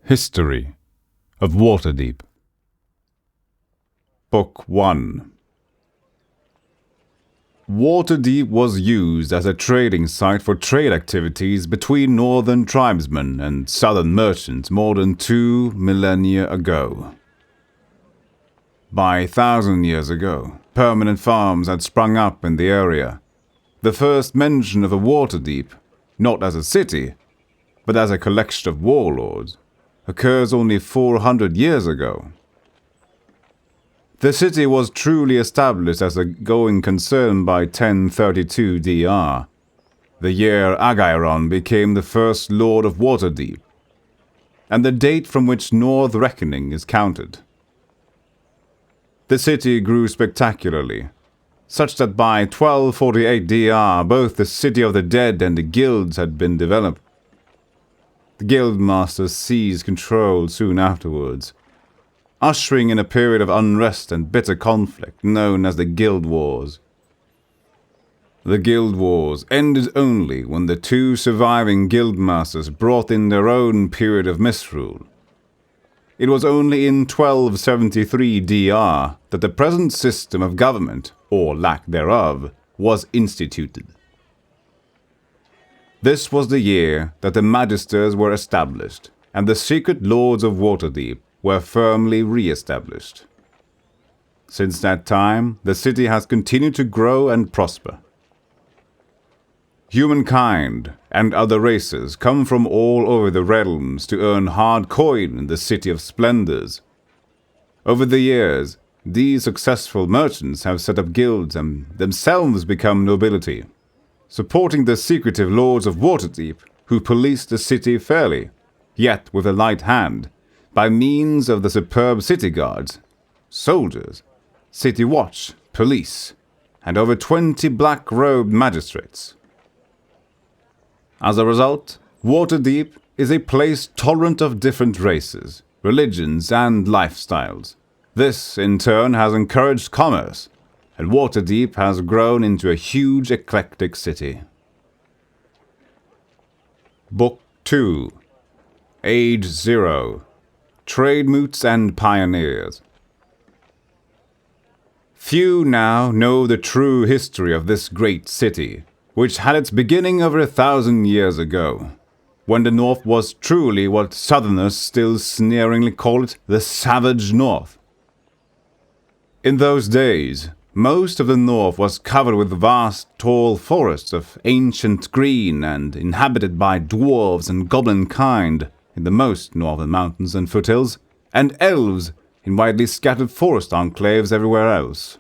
History of Waterdeep. Book 1. Waterdeep was used as a trading site for trade activities between northern tribesmen and southern merchants more than 2 millennia ago. By 1,000 years ago, permanent farms had sprung up in the area. The first mention of a Waterdeep, not as a city, but as a collection of warlords, occurs only 400 years ago. The city was truly established as a going concern by 1032 DR, the year Agairon became the first Lord of Waterdeep, and the date from which North Reckoning is counted. The city grew spectacularly, such that by 1248 DR both the City of the Dead and the guilds had been developed. The guildmasters seized control soon afterwards, ushering in a period of unrest and bitter conflict known as the Guild Wars. The Guild Wars ended only when the two surviving guildmasters brought in their own period of misrule. It was only in 1273 DR that the present system of government, or lack thereof, was instituted. This was the year that the Magisters were established, and the secret lords of Waterdeep were firmly re-established. Since that time, the city has continued to grow and prosper. Humankind and other races come from all over the realms to earn hard coin in the City of Splendors. Over the years, these successful merchants have set up guilds and themselves become nobility, supporting the secretive lords of Waterdeep, who police the city fairly, yet with a light hand, by means of the superb city guards, soldiers, city watch, police, and over 20 black-robed magistrates. As a result, Waterdeep is a place tolerant of different races, religions, and lifestyles. This, in turn, has encouraged commerce, and Waterdeep has grown into a huge eclectic city. Book 2. Age 0. Trade Moots and Pioneers. Few now know the true history of this great city, which had its beginning over 1,000 years ago, when the North was truly what Southerners still sneeringly call it, the Savage North. In those days, most of the North was covered with vast, tall forests of ancient green and inhabited by dwarves and goblin kind in the most northern mountains and foothills, and elves in widely scattered forest enclaves everywhere else.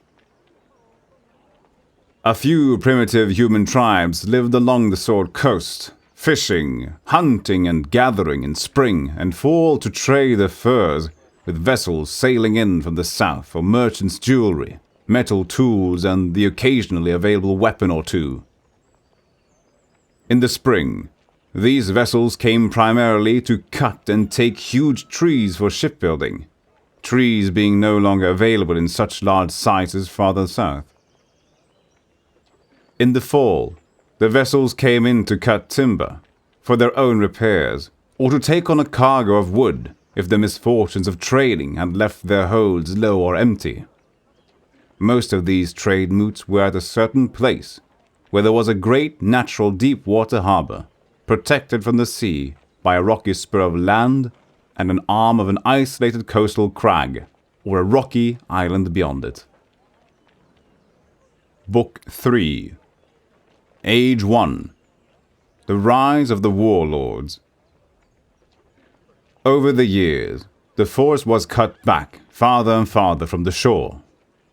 A few primitive human tribes lived along the Sword Coast, fishing, hunting, and gathering in spring and fall to trade their furs, with vessels sailing in from the south for merchants' jewelry, metal tools, and the occasionally available weapon or two. In the spring, these vessels came primarily to cut and take huge trees for shipbuilding, trees being no longer available in such large sizes farther south. In the fall, the vessels came in to cut timber, for their own repairs, or to take on a cargo of wood if the misfortunes of trading had left their holds low or empty. Most of these trade moots were at a certain place, where there was a great natural deep water harbor, protected from the sea by a rocky spur of land and an arm of an isolated coastal crag, or a rocky island beyond it. Book 3. Age 1. The Rise of the Warlords. Over the years, the forest was cut back farther and farther from the shore,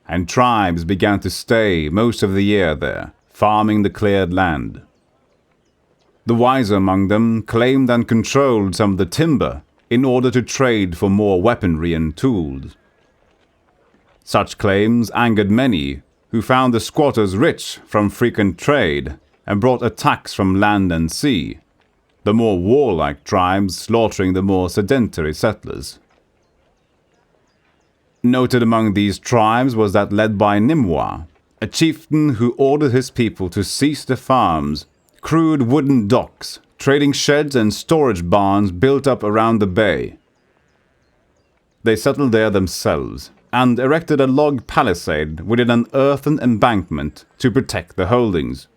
and tribes began to stay most of the year there, farming the cleared land. The wiser among them claimed and controlled some of the timber in order to trade for more weaponry and tools. Such claims angered many who found the squatters rich from frequent trade and brought attacks from land and sea, the more warlike tribes slaughtering the more sedentary settlers. Noted among these tribes was that led by Nimwa, a chieftain who ordered his people to cease the farms, crude wooden docks, trading sheds and storage barns built up around the bay. They settled there themselves and erected a log palisade within an earthen embankment to protect the holdings.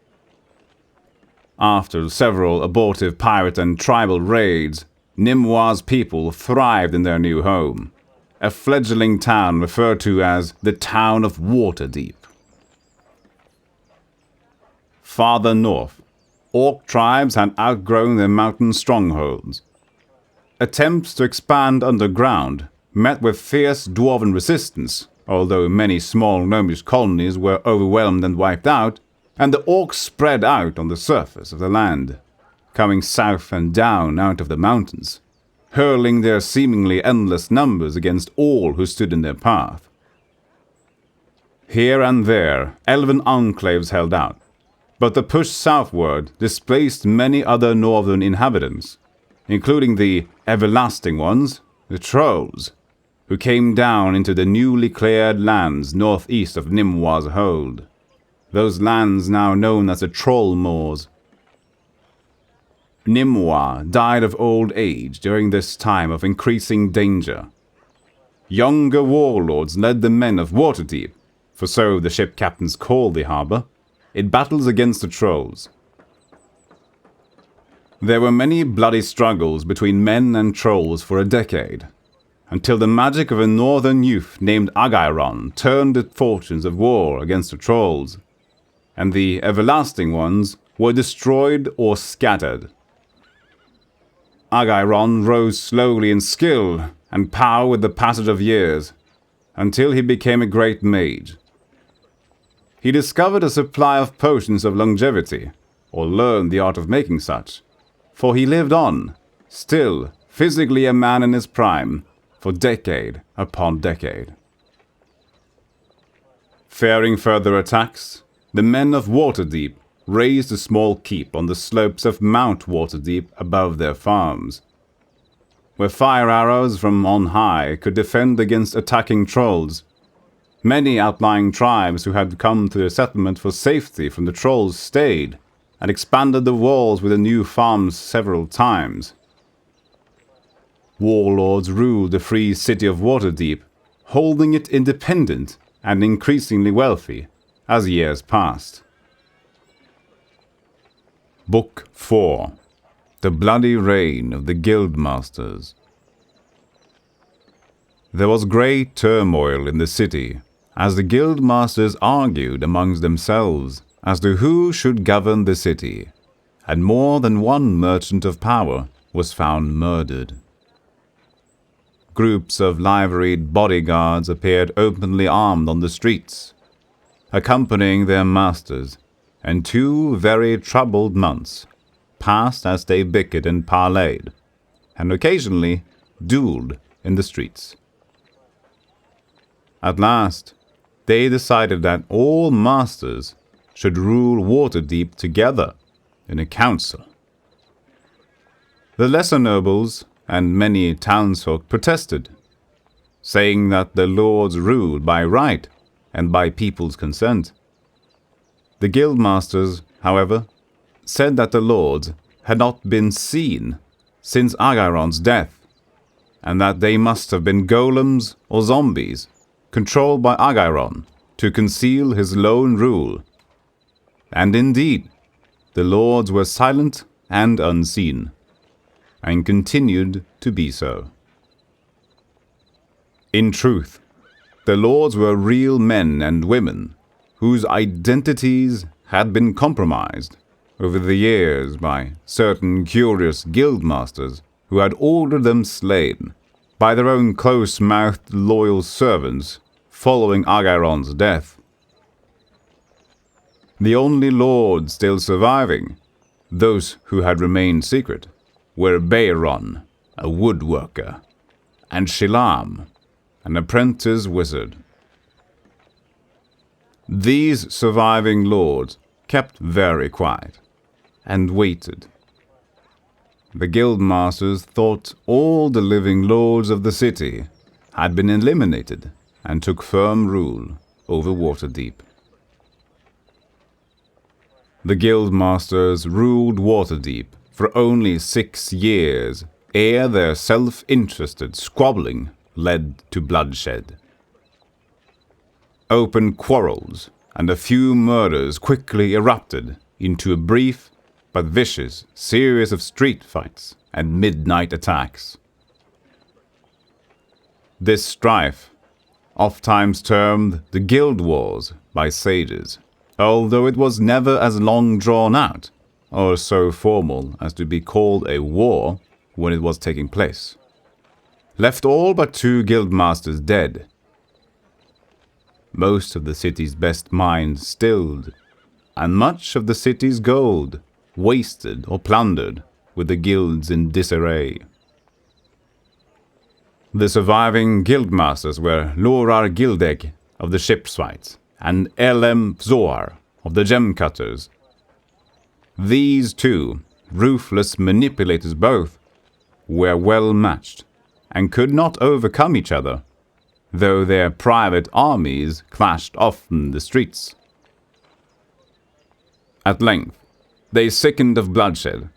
After several abortive pirate and tribal raids, Nimwa's people thrived in their new home, a fledgling town referred to as the Town of Waterdeep. Farther north, orc tribes had outgrown their mountain strongholds. Attempts to expand underground met with fierce dwarven resistance, although many small gnomish colonies were overwhelmed and wiped out, and the orcs spread out on the surface of the land, coming south and down out of the mountains, hurling their seemingly endless numbers against all who stood in their path. Here and there, elven enclaves held out, but the push southward displaced many other northern inhabitants, including the everlasting ones, the trolls, who came down into the newly cleared lands northeast of Nimwa's hold, those lands now known as the Troll Moors. Nimwa died of old age during this time of increasing danger. Younger warlords led the men of Waterdeep, for so the ship captains called the harbour, in battles against the trolls. There were many bloody struggles between men and trolls for a decade, until the magic of a northern youth named Agairon turned the fortunes of war against the trolls, and the everlasting ones were destroyed or scattered. Agairon rose slowly in skill and power with the passage of years, until he became a great mage. He discovered a supply of potions of longevity, or learned the art of making such, for he lived on, still physically a man in his prime, for decade upon decade. Fearing further attacks, the men of Waterdeep raised a small keep on the slopes of Mount Waterdeep above their farms, where fire arrows from on high could defend against attacking trolls. Many outlying tribes who had come to the settlement for safety from the trolls stayed, and expanded the walls with the new farms several times. Warlords ruled the free city of Waterdeep, holding it independent and increasingly wealthy as years passed. Book 4. The Bloody Reign of the Guildmasters. There was great turmoil in the city, as the Guildmasters argued amongst themselves as to who should govern the city, and more than one merchant of power was found murdered. Groups of liveried bodyguards appeared openly armed on the streets, accompanying their masters, and 2 very troubled months passed as they bickered and parleyed, and occasionally duelled in the streets. At last, they decided that all masters should rule Waterdeep together in a council. The lesser nobles and many townsfolk protested, saying that the lords ruled by right and by people's consent. The guildmasters, however, said that the lords had not been seen since Agairon's death, and that they must have been golems or zombies controlled by Agairon to conceal his lone rule. And indeed, the lords were silent and unseen, and continued to be so. In truth, the lords were real men and women whose identities had been compromised over the years by certain curious guildmasters who had ordered them slain by their own close-mouthed loyal servants following Agairon's death. The only lords still surviving, those who had remained secret, were Beiron, a woodworker, and Shilam, an apprentice wizard. These surviving lords kept very quiet and waited. The guildmasters thought all the living lords of the city had been eliminated and took firm rule over Waterdeep. The Guildmasters ruled Waterdeep for only 6 years ere their self-interested squabbling led to bloodshed. Open quarrels and a few murders quickly erupted into a brief but vicious series of street fights and midnight attacks. This strife, ofttimes termed the Guild Wars by sages, although it was never as long drawn out or so formal as to be called a war when it was taking place, left all but 2 guildmasters dead. Most of the city's best minds stilled, and much of the city's gold wasted or plundered with the guilds in disarray. The surviving guildmasters were Lorar Gildeg of the Shipswights and Elem Zoar of the Gemcutters. These 2, ruthless manipulators both, were well matched and could not overcome each other, though their private armies clashed often in the streets. At length, they sickened of bloodshed,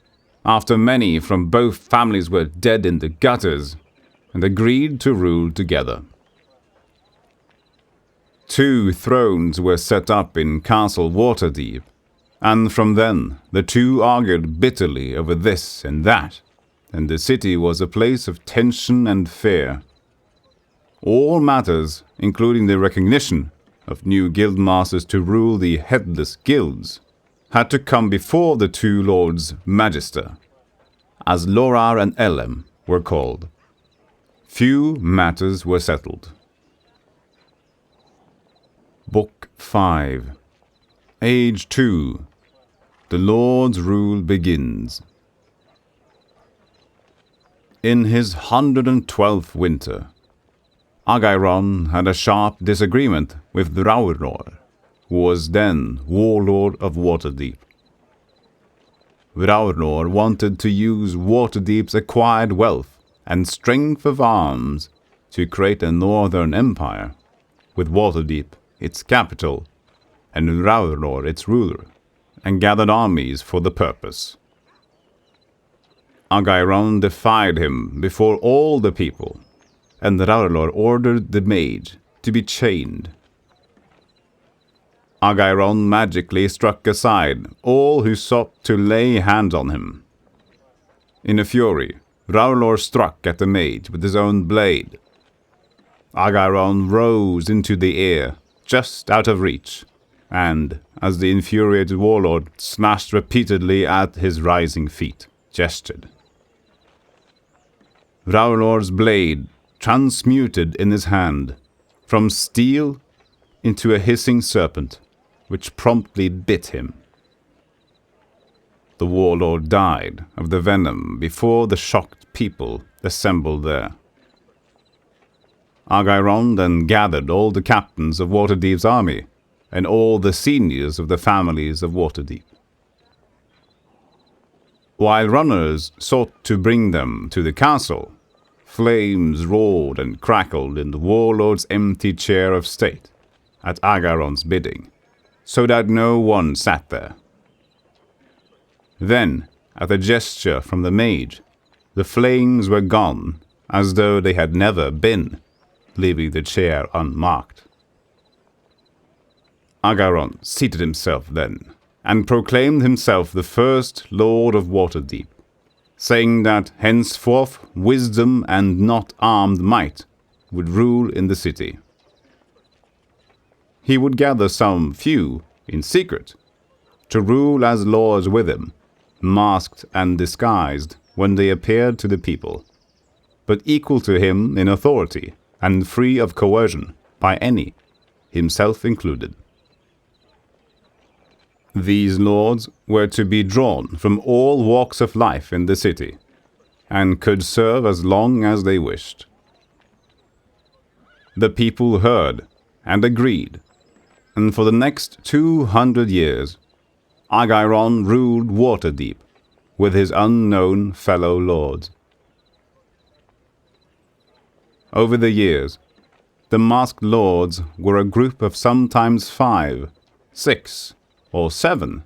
after many from both families were dead in the gutters, and agreed to rule together. 2 thrones were set up in Castle Waterdeep, and from then the 2 argued bitterly over this and that, and the city was a place of tension and fear. All matters, including the recognition of new guildmasters to rule the headless guilds, had to come before the 2 lords magister, as Lorar and Elem were called. Few matters were settled. Book 5. Age 2. The Lord's rule begins. In his 112th winter, Agairon had a sharp disagreement with Raurnor, who was then Warlord of Waterdeep. Raurnor wanted to use Waterdeep's acquired wealth and strength of arms to create a northern empire, with Waterdeep its capital and Raurnor its ruler, and gathered armies for the purpose. Agairon defied him before all the people, and Raurnor ordered the mage to be chained. Agairon magically struck aside all who sought to lay hands on him. In a fury, Raurnor struck at the mage with his own blade. Agairon rose into the air, just out of reach, and, as the infuriated warlord slashed repeatedly at his rising feet, gestured. Raurnor's blade transmuted in his hand, from steel into a hissing serpent, which promptly bit him. The warlord died of the venom before the shocked people assembled there. Agairon then gathered all the captains of Waterdeep's army, and all the seniors of the families of Waterdeep. While runners sought to bring them to the castle, flames roared and crackled in the warlord's empty chair of state, at Agairon's bidding, so that no one sat there. Then, at a gesture from the mage, the flames were gone, as though they had never been, leaving the chair unmarked. Agairon seated himself then, and proclaimed himself the first Lord of Waterdeep, saying that henceforth wisdom and not armed might would rule in the city. He would gather some few, in secret, to rule as lords with him, masked and disguised when they appeared to the people, but equal to him in authority and free of coercion by any, himself included. These lords were to be drawn from all walks of life in the city, and could serve as long as they wished. The people heard and agreed, and for the next 200 years, Agairon ruled Waterdeep with his unknown fellow lords. Over the years, The masked lords were a group of sometimes 5, 6, or 7,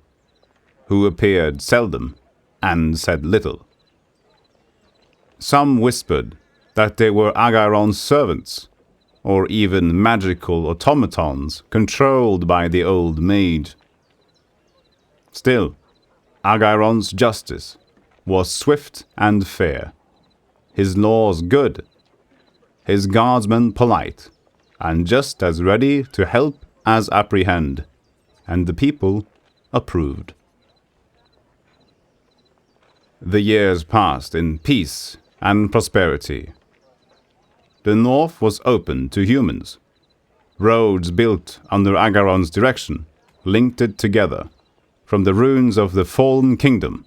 who appeared seldom and said little. Some whispered that they were Agairon's servants, or even magical automatons controlled by the old mage. Still, Agairon's justice was swift and fair, his laws good, his guardsmen polite, and just as ready to help as apprehend, and the people approved. The years passed in peace and prosperity. The north was open to humans. Roads built under Agairon's direction linked it together, from the ruins of the fallen kingdom,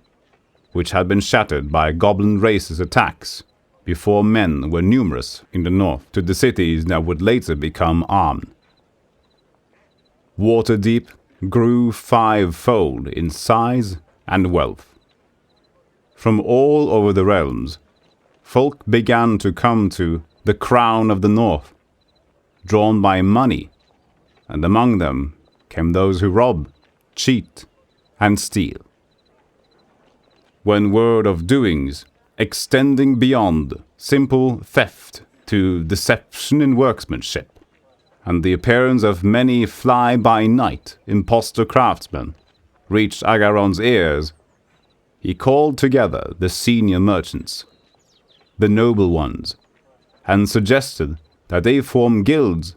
which had been shattered by goblin races' attacks before men were numerous in the north, to the cities that would later become armed. Waterdeep grew 5-fold in size and wealth. From all over the realms, folk began to come to the Crown of the North, drawn by money, and among them came those who rob, cheat, and steal. When word of doings extending beyond simple theft to deception in workmanship, and the appearance of many fly-by-night impostor craftsmen reached Agairon's ears, he called together the senior merchants, the noble ones, and suggested that they form guilds,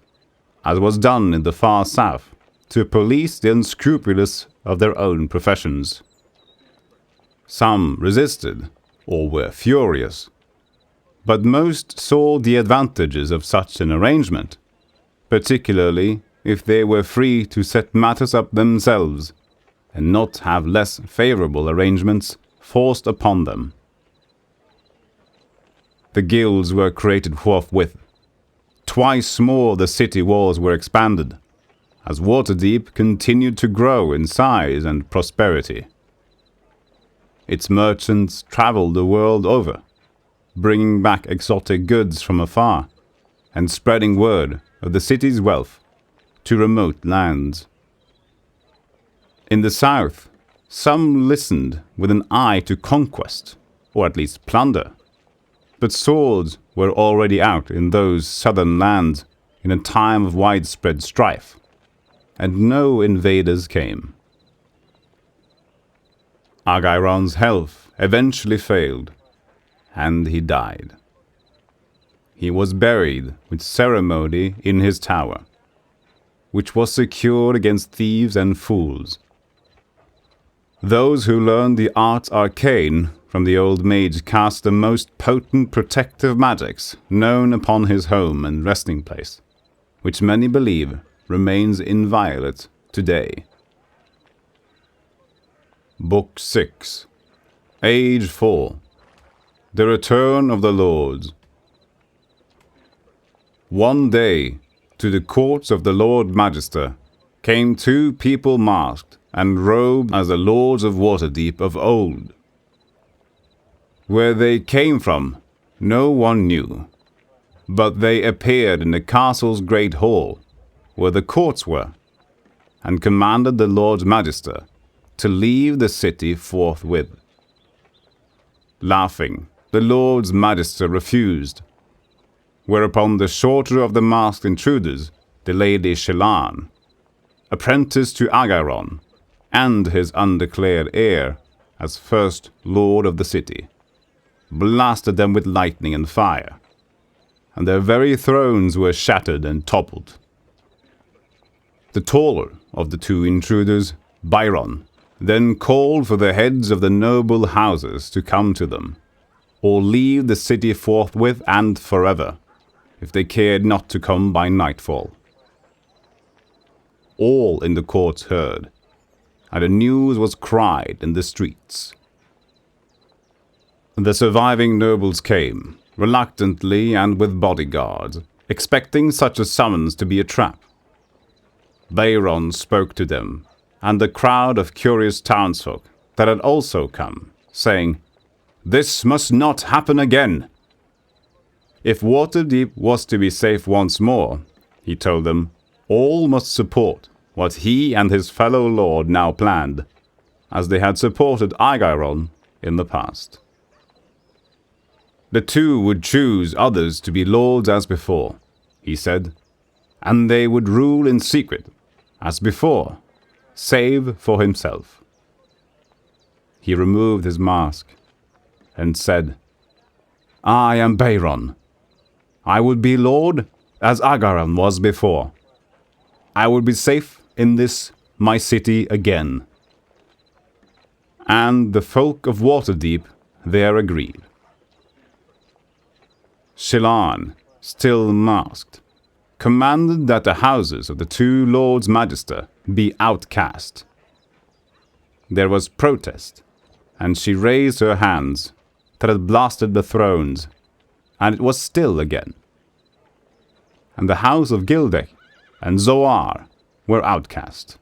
as was done in the far south, to police the unscrupulous of their own professions. Some resisted, or were furious, but most saw the advantages of such an arrangement, particularly if they were free to set matters up themselves, and not have less favorable arrangements forced upon them. The guilds were created forthwith. Twice more the city walls were expanded, as Waterdeep continued to grow in size and prosperity. Its merchants traveled the world over, bringing back exotic goods from afar, and spreading word of the city's wealth to remote lands. In the south, some listened with an eye to conquest, or at least plunder, but swords were already out in those southern lands in a time of widespread strife, and no invaders came. Agairon's health eventually failed, and he died. He was buried with ceremony in his tower, which was secured against thieves and fools. Those who learned the arts arcane from the old mage cast the most potent protective magics known upon his home and resting place, which many believe remains inviolate today. Book 6, Age 4, The Return of the Lords. One day, to the courts of the Lord Magister, came 2 people masked and robed as the Lords of Waterdeep of old. Where they came from, no one knew, but they appeared in the castle's great hall, where the courts were, and commanded the Lord Magister to leave the city forthwith. Laughing, the Lord Magister refused, whereupon the shorter of the masked intruders, the Lady Shallan, apprentice to Agairon, and his undeclared heir as first lord of the city, blasted them with lightning and fire, and their very thrones were shattered and toppled. The taller of the 2 intruders, Byron, then called for the heads of the noble houses to come to them, or leave the city forthwith and forever, if they cared not to come by nightfall. All in the courts heard, and the news was cried in the streets. The surviving nobles came, reluctantly and with bodyguards, expecting such a summons to be a trap. Byron spoke to them, and the crowd of curious townsfolk that had also come, saying, "This must not happen again. If Waterdeep was to be safe once more, he told them, all must support what he and his fellow lord now planned, as they had supported Aegairon in the past. The two would choose others to be lords as before, he said, and they would rule in secret, as before, save for himself. He removed his mask and said, I am Beiron. I would be lord as Aegairon was before. I would be safe in this my city again. And the folk of Waterdeep there agreed. Shallan, still masked, commanded that the houses of the two Lords Magister be outcast. There was protest, and she raised her hands that had blasted the thrones, and it was still again. And the house of Gildek and Zoar were outcast.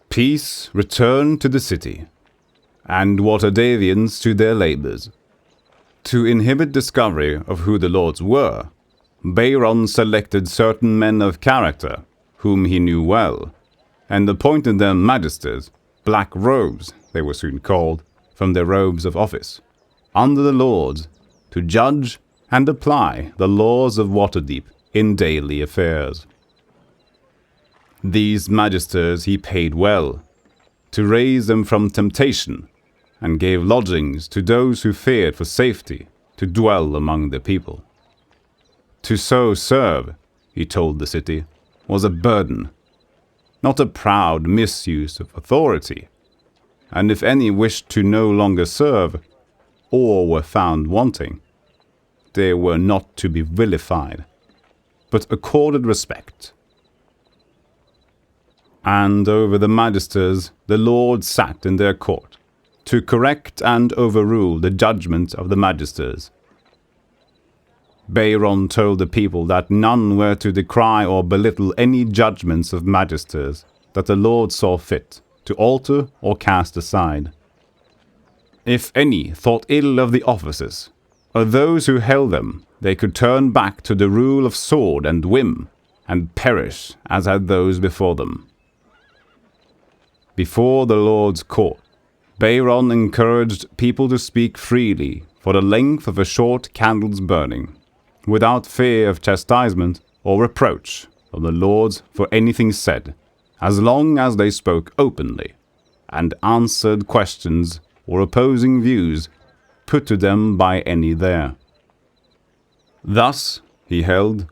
Peace returned to the city, and Waterdavians to their labours. To inhibit discovery of who the lords were, Beiron selected certain men of character, whom he knew well, and appointed them magisters, black robes they were soon called, from their robes of office, under the lords, to judge and apply the laws of Waterdeep in daily affairs. These magisters he paid well, to raise them from temptation, and gave lodgings to those who feared for safety to dwell among the people. To so serve, he told the city, was a burden, not a proud misuse of authority, and if any wished to no longer serve, or were found wanting, they were not to be vilified, but accorded respect. And over the magisters the lords sat in their court, to correct and overrule the judgment of the magisters. Beiron told the people that none were to decry or belittle any judgments of magisters that the Lord saw fit to alter or cast aside. If any thought ill of the officers, or those who held them, they could turn back to the rule of sword and whim, and perish as had those before them. Before the Lord's court, Beiron encouraged people to speak freely for the length of a short candle's burning, without fear of chastisement or reproach of the lords for anything said, as long as they spoke openly, and answered questions or opposing views put to them by any there. Thus, he held,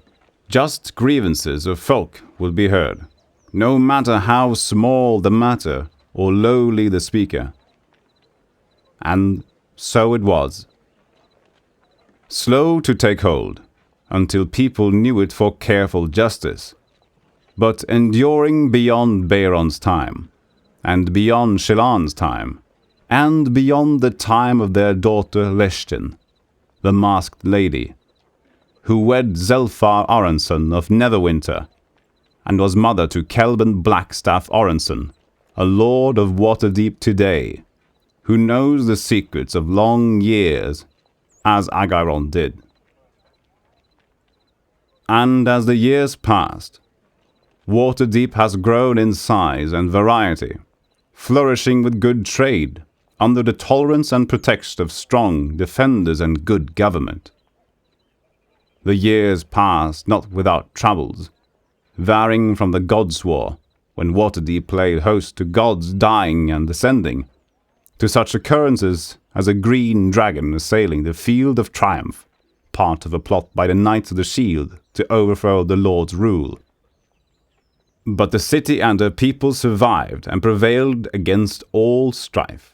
just grievances of folk would be heard, no matter how small the matter or lowly the speaker. And so it was. Slow to take hold, until people knew it for careful justice, but enduring beyond Beiron's time, and beyond Shallan's time, and beyond the time of their daughter Leshtin, the masked lady, who wed Zelfar Aronson of Neverwinter, and was mother to Kelban Blackstaff Aronson, a lord of Waterdeep today, who knows the secrets of long years, as Aegairon did. And as the years passed, Waterdeep has grown in size and variety, flourishing with good trade, under the tolerance and protection of strong defenders and good government. The years passed not without troubles, varying from the Gods' War, when Waterdeep played host to gods dying and ascending, to such occurrences as a green dragon assailing the Field of Triumph, part of a plot by the Knights of the Shield to overthrow the Lord's rule. But the city and her people survived and prevailed against all strife.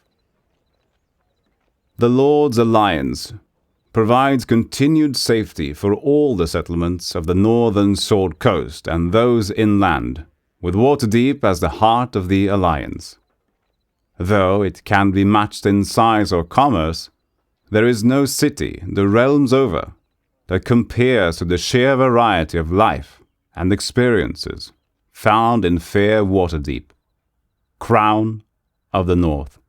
The Lord's alliance provides continued safety for all the settlements of the northern Sword Coast and those inland, with Waterdeep as the heart of the alliance. Though it can be matched in size or commerce, there is no city the realms over that compares to the sheer variety of life and experiences found in fair Waterdeep, crown of the North.